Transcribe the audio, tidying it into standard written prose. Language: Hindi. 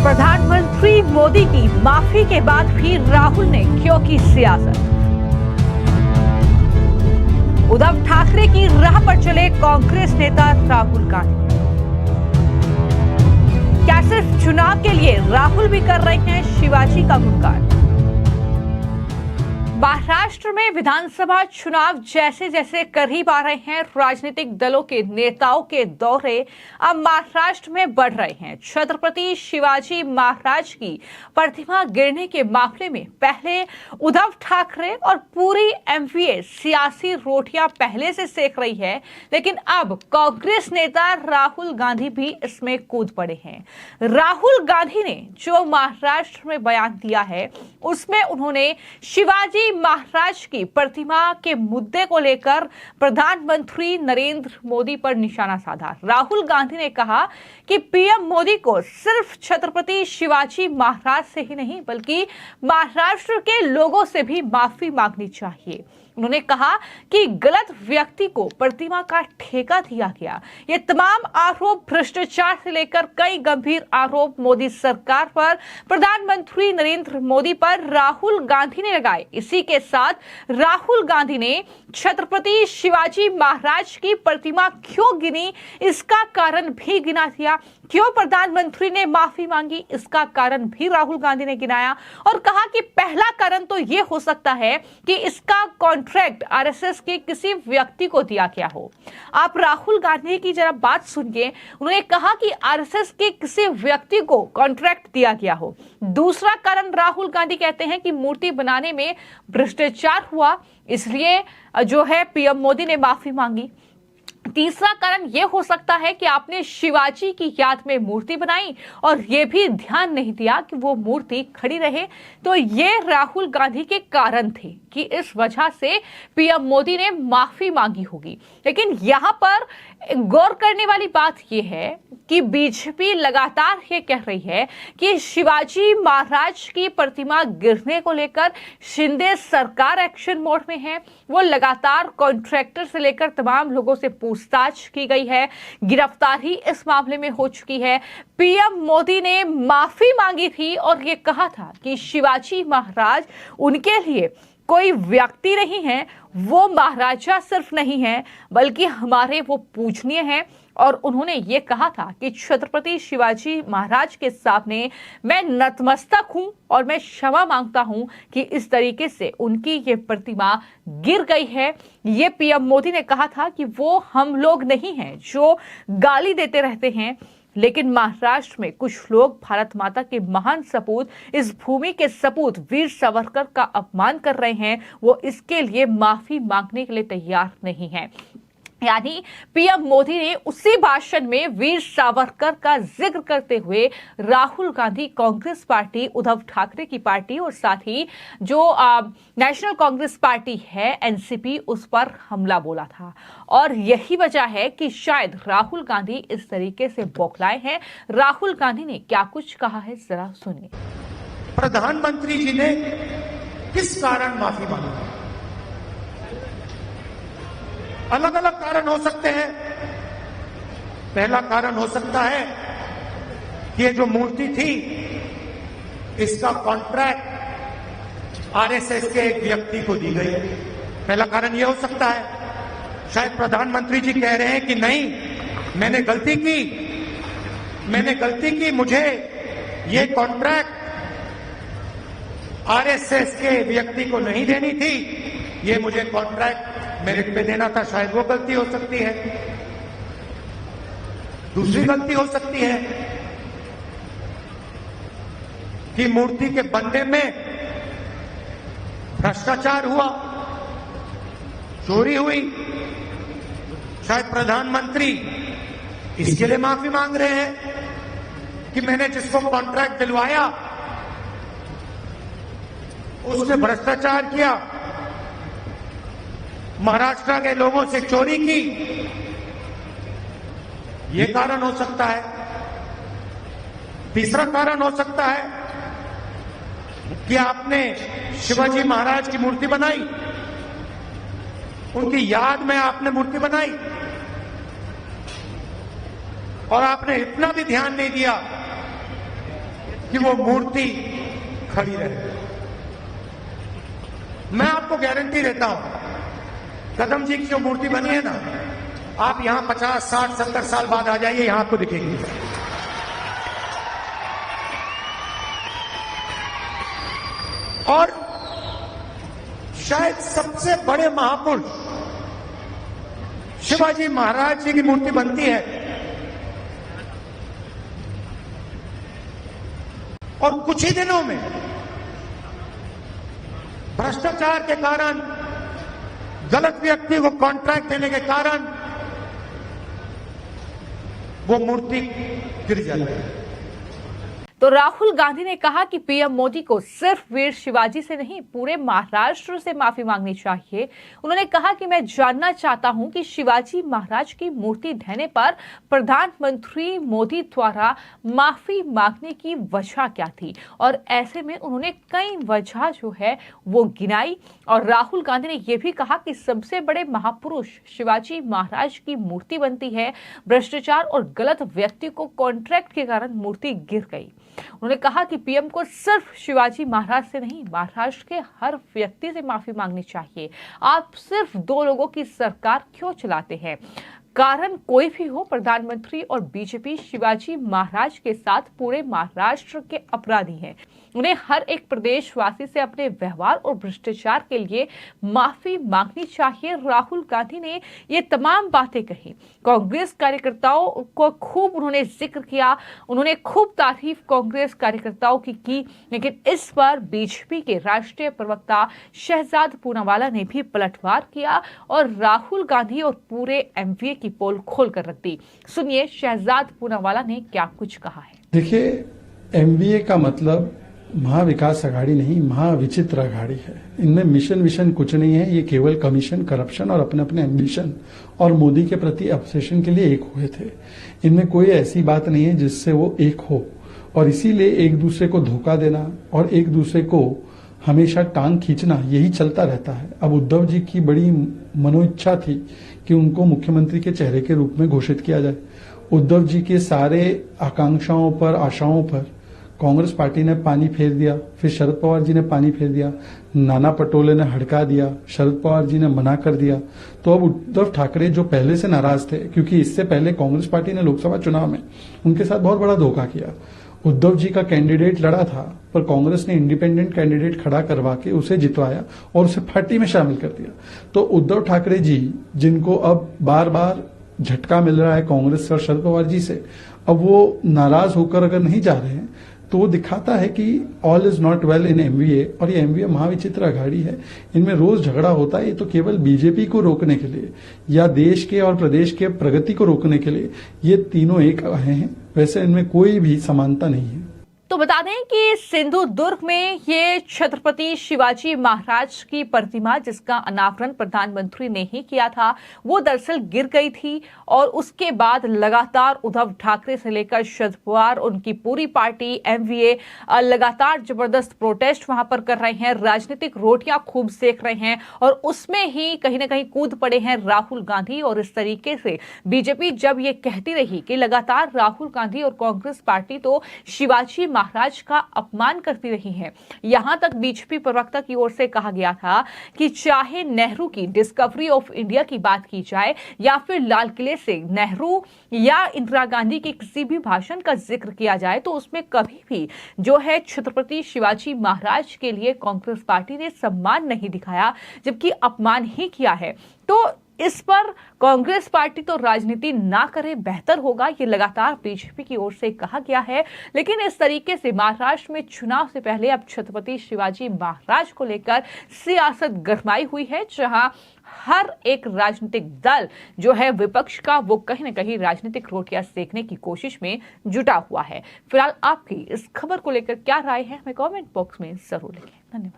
प्रधानमंत्री मोदी की माफी के बाद भी राहुल ने क्यों की सियासत? उद्धव ठाकरे की राह पर चले कांग्रेस नेता राहुल गांधी। क्या सिर्फ चुनाव के लिए राहुल भी कर रहे हैं शिवाजी का गुणगान? महाराष्ट्र में विधानसभा चुनाव जैसे जैसे करीब आ रहे हैं, राजनीतिक दलों के नेताओं के दौरे अब महाराष्ट्र में बढ़ रहे हैं। छत्रपति शिवाजी महाराज की प्रतिमा गिरने के मामले में पहले उद्धव ठाकरे और पूरी एमवीए सियासी रोटियां पहले से सेक रही है, लेकिन अब कांग्रेस नेता राहुल गांधी भी इसमें कूद पड़े हैं। राहुल गांधी ने जो महाराष्ट्र में बयान दिया है, उसमें उन्होंने शिवाजी महाराज की प्रतिमा के मुद्दे को लेकर प्रधानमंत्री नरेंद्र मोदी पर निशाना साधा। राहुल गांधी ने कहा कि पीएम मोदी को सिर्फ छत्रपति शिवाजी महाराज से ही नहीं बल्कि महाराष्ट्र के लोगों से भी माफी मांगनी चाहिए। उन्होंने कहा कि गलत व्यक्ति को प्रतिमा का ठेका दिया गया। ये तमाम आरोप भ्रष्टाचार से लेकर कई गंभीर आरोप मोदी सरकार पर, प्रधानमंत्री नरेंद्र मोदी पर राहुल गांधी ने लगाए। इसी के साथ राहुल गांधी ने छत्रपति शिवाजी महाराज की प्रतिमा क्यों गिनी, इसका कारण भी गिना दिया। क्यों प्रधानमंत्री ने माफी मांगी, इसका कारण भी राहुल गांधी ने गिनाया और कहा कि पहला कारण तो यह हो सकता है कि इसका कॉन्ट्रैक्ट आरएसएस के किसी व्यक्ति को दिया गया हो। आप राहुल गांधी की जरा बात सुनिए। उन्होंने कहा कि आरएसएस के किसी व्यक्ति को कॉन्ट्रैक्ट दिया गया हो। दूसरा कारण राहुल गांधी कहते हैं कि मूर्ति बनाने में भ्रष्टाचार हुआ, इसलिए जो है पीएम मोदी ने माफी मांगी। तीसरा कारण यह हो सकता है कि आपने शिवाजी की याद में मूर्ति बनाई और यह भी ध्यान नहीं दिया कि वो मूर्ति खड़ी रहे। तो ये राहुल गांधी के कारण थे कि इस वजह से पीएम मोदी ने माफी मांगी होगी। लेकिन यहां पर गौर करने वाली बात यह है कि बीजेपी लगातार ये कह रही है कि शिवाजी महाराज की प्रतिमा गिरने को लेकर शिंदे सरकार एक्शन मोड में है। वो लगातार कॉन्ट्रैक्टर से लेकर तमाम लोगों से पूछताछ की गई है, गिरफ्तारी इस मामले में हो चुकी है। पीएम मोदी ने माफी मांगी थी और ये कहा था कि शिवाजी महाराज उनके लिए कोई व्यक्ति नहीं है, वो महाराजा सिर्फ नहीं है बल्कि हमारे वो पूजनीय हैं। और उन्होंने ये कहा था कि छत्रपति शिवाजी महाराज के सामने मैं नतमस्तक हूं और मैं क्षमा मांगता हूं कि इस तरीके से उनकी ये प्रतिमा गिर गई है। ये पीएम मोदी ने कहा था कि वो हम लोग नहीं हैं जो गाली देते रहते हैं, लेकिन महाराष्ट्र में कुछ लोग भारत माता के महान सपूत, इस भूमि के सपूत वीर सावरकर का अपमान कर रहे हैं। वो इसके लिए माफी मांगने के लिए तैयार नहीं है। यानी पीएम मोदी ने उसी भाषण में वीर सावरकर का जिक्र करते हुए राहुल गांधी, कांग्रेस पार्टी, उद्धव ठाकरे की पार्टी और साथ ही जो नेशनल कांग्रेस पार्टी है एनसीपी, उस पर हमला बोला था। और यही वजह है कि शायद राहुल गांधी इस तरीके से बौखलाए हैं। राहुल गांधी ने क्या कुछ कहा है, जरा सुनिए। प्रधानमंत्री जी ने किस कारण माफी मांगी? अलग अलग कारण हो सकते हैं। पहला कारण हो सकता है कि ये जो मूर्ति थी, इसका कॉन्ट्रैक्ट आरएसएस के एक व्यक्ति को दी गई। पहला कारण यह हो सकता है। शायद प्रधानमंत्री जी कह रहे हैं कि नहीं, मैंने गलती की, मुझे ये कॉन्ट्रैक्ट आरएसएस के व्यक्ति को नहीं देनी थी, ये मुझे कॉन्ट्रैक्ट मेरिट पे देना था। शायद वो गलती हो सकती है। दूसरी गलती हो सकती है कि मूर्ति के बनने में भ्रष्टाचार हुआ, चोरी हुई। शायद प्रधानमंत्री इसके लिए माफी मांग रहे हैं कि मैंने जिसको कॉन्ट्रैक्ट दिलवाया उसने भ्रष्टाचार किया, महाराष्ट्र के लोगों से चोरी की। यह कारण हो सकता है। तीसरा कारण हो सकता है कि आपने शिवाजी महाराज की मूर्ति बनाई, उनकी याद में आपने मूर्ति बनाई और आपने इतना भी ध्यान नहीं दिया कि वो मूर्ति खड़ी रहे। मैं आपको गारंटी देता हूं, कदम जी की जो मूर्ति बनी है ना, आप यहां 50, 60, 70 साल बाद आ जाइए, यहां आपको दिखेगी। और शायद सबसे बड़े महापुरुष शिवाजी महाराज जी की मूर्ति बनती है, और कुछ ही दिनों में भ्रष्टाचार के कारण, गलत व्यक्ति को कॉन्ट्रैक्ट देने के कारण वो मूर्ति गिर जाती है। तो राहुल गांधी ने कहा कि पीएम मोदी को सिर्फ वीर शिवाजी से नहीं, पूरे महाराष्ट्र से माफी मांगनी चाहिए। उन्होंने कहा कि मैं जानना चाहता हूं कि शिवाजी महाराज की मूर्ति ढहने पर प्रधानमंत्री मोदी द्वारा माफी मांगने की वजह क्या थी, और ऐसे में उन्होंने कई वजह जो है वो गिनाई। और राहुल गांधी ने यह भी कहा कि सबसे बड़े महापुरुष शिवाजी महाराज की मूर्ति बनती है, भ्रष्टाचार और गलत व्यक्ति को कॉन्ट्रैक्ट के कारण मूर्ति गिर गई। उन्होंने कहा कि पीएम को सिर्फ शिवाजी महाराज से नहीं, महाराष्ट्र के हर व्यक्ति से माफी मांगनी चाहिए। आप सिर्फ 2 लोगों की सरकार क्यों चलाते हैं? कारण कोई भी हो, प्रधानमंत्री और बीजेपी शिवाजी महाराज के साथ पूरे महाराष्ट्र के अपराधी हैं। उन्हें हर एक प्रदेशवासी से अपने व्यवहार और भ्रष्टाचार के लिए माफी मांगनी चाहिए। राहुल गांधी ने ये तमाम बातें कही। कांग्रेस कार्यकर्ताओं को खूब उन्होंने जिक्र किया, उन्होंने खूब तारीफ कांग्रेस कार्यकर्ताओं की, लेकिन इस पर बीजेपी के राष्ट्रीय प्रवक्ता शहजाद पूनावाला ने भी पलटवार किया और राहुल गांधी और पूरे एमवीए की पोल खोल कर रख दी। सुनिए शहजाद पूनावाला ने क्या कुछ कहा है। देखिए, एमवीए का मतलब महाविकास अघाड़ी नहीं, महाविचित्र अघाड़ी है। इनमें मिशन विशन कुछ नहीं है। ये केवल कमीशन, करप्शन और अपने अपने एम्बिशन और मोदी के प्रति ऑब्सेशन के लिए एक हुए थे। इनमें कोई ऐसी बात नहीं है जिससे वो एक हो, और इसीलिए एक दूसरे को धोखा देना और एक दूसरे को हमेशा टांग खींचना, यही चलता रहता है। अब उद्धव जी की बड़ी मनोइच्छा थी कि उनको मुख्यमंत्री के चेहरे के रूप में घोषित किया जाए। उद्धव जी के सारे आकांक्षाओं पर, आशाओं पर कांग्रेस पार्टी ने पानी फेर दिया, फिर शरद पवार जी ने पानी फेर दिया, नाना पटोले ने हड़का दिया, शरद पवार जी ने मना कर दिया। तो अब उद्धव ठाकरे जो पहले से नाराज थे, क्योंकि इससे पहले कांग्रेस पार्टी ने लोकसभा चुनाव में उनके साथ बहुत बड़ा धोखा किया। उद्धव जी का कैंडिडेट लड़ा था, पर कांग्रेस ने इंडिपेंडेंट कैंडिडेट खड़ा करवा के उसे जितवाया और उसे पार्टी में शामिल कर दिया। तो उद्धव ठाकरे जी, जिनको अब बार बार झटका मिल रहा है कांग्रेस और शरद पवार जी से, अब वो नाराज होकर अगर नहीं जा रहे हैं तो वो दिखाता है कि all is not well in MVA. और ये एमवीए महाविचित्र अघाड़ी है, इनमें रोज झगड़ा होता है। ये तो केवल बीजेपी को रोकने के लिए या देश के और प्रदेश के प्रगति को रोकने के लिए ये तीनों एक आए हैं। वैसे इनमें कोई भी समानता नहीं है। तो बता दें कि सिंधुदुर्ग में ये छत्रपति शिवाजी महाराज की प्रतिमा, जिसका अनावरण प्रधानमंत्री ने ही किया था, वो दरअसल गिर गई थी। और उसके बाद लगातार उद्धव ठाकरे से लेकर शरद पवार, उनकी पूरी पार्टी एमवीए लगातार जबरदस्त प्रोटेस्ट वहां पर कर रहे हैं, राजनीतिक रोटियां खूब सेक रहे हैं, और उसमें ही कहीं ना कहीं कूद पड़े हैं राहुल गांधी। और इस तरीके से बीजेपी जब ये कहती रही कि लगातार राहुल गांधी और कांग्रेस पार्टी तो शिवाजी महाराज का अपमान करती रही है, यहां तक बीजेपी प्रवक्ता की ओर से कहा गया था कि चाहे नेहरू की डिस्कवरी ऑफ इंडिया की बात की जाए या फिर लाल किले से नेहरू या इंदिरा गांधी के किसी भी भाषण का जिक्र किया जाए, तो उसमें कभी भी जो है छत्रपति शिवाजी महाराज के लिए कांग्रेस पार्टी ने सम्मान नहीं दिखाया, जबकि अपमान ही किया है। तो इस पर कांग्रेस पार्टी तो राजनीति ना करे बेहतर होगा, ये लगातार बीजेपी की ओर से कहा गया है। लेकिन इस तरीके से महाराष्ट्र में चुनाव से पहले अब छत्रपति शिवाजी महाराज को लेकर सियासत गरमाई हुई है, जहां हर एक राजनीतिक दल जो है विपक्ष का, वो कहीं ना कहीं राजनीतिक रोटियां सेकने की कोशिश में जुटा हुआ है। फिलहाल आपकी इस खबर को लेकर क्या राय है, हमें कमेंट बॉक्स में जरूर लिखें। धन्यवाद।